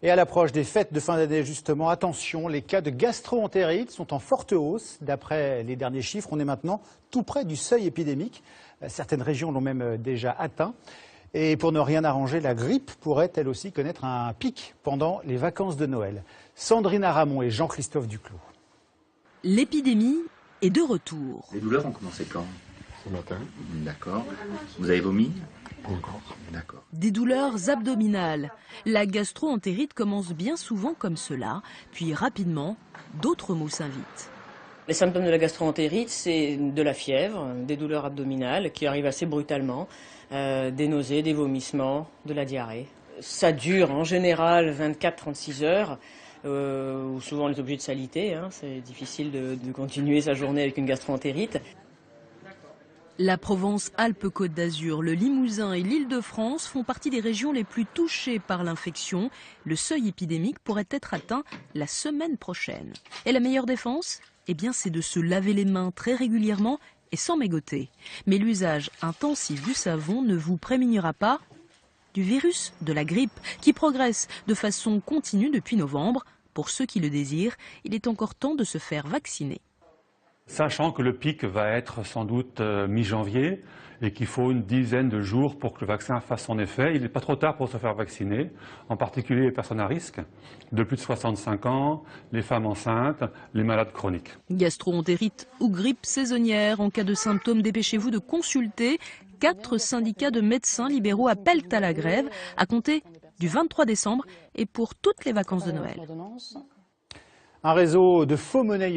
Et à l'approche des fêtes de fin d'année, justement, attention, les cas de gastro-entérite sont en forte hausse. D'après les derniers chiffres, on est maintenant tout près du seuil épidémique. Certaines régions l'ont même déjà atteint. Et pour ne rien arranger, la grippe pourrait elle aussi connaître un pic pendant les vacances de Noël. Sandrine Aramon et Jean-Christophe Duclos. L'épidémie est de retour. Les douleurs ont commencé quand? Ce matin. D'accord. Vous avez vomi? Encore. D'accord. Des douleurs abdominales. La gastro-entérite commence bien souvent comme cela, puis rapidement, d'autres maux s'invitent. Les symptômes de la gastro-entérite, c'est de la fièvre, des douleurs abdominales qui arrivent assez brutalement, des nausées, des vomissements, de la diarrhée. Ça dure en général 24-36 heures, où souvent on est obligé de s'aliter. C'est difficile de continuer sa journée avec une gastro-entérite. La Provence-Alpes-Côte d'Azur, le Limousin et l'Île-de-France font partie des régions les plus touchées par l'infection. Le seuil épidémique pourrait être atteint la semaine prochaine. Et la meilleure défense ? Eh bien, c'est de se laver les mains très régulièrement et sans mégoter. Mais l'usage intensif du savon ne vous prémunira pas du virus de la grippe qui progresse de façon continue depuis novembre. Pour ceux qui le désirent, il est encore temps de se faire vacciner. Sachant que le pic va être sans doute mi-janvier et qu'il faut une dizaine de jours pour que le vaccin fasse son effet, il n'est pas trop tard pour se faire vacciner, en particulier les personnes à risque, de plus de 65 ans, les femmes enceintes, les malades chroniques. Gastro-entérite ou grippe saisonnière, en cas de symptômes, dépêchez-vous de consulter. 4 syndicats de médecins libéraux appellent à la grève à compter du 23 décembre et pour toutes les vacances de Noël. Un réseau de faux monnayeurs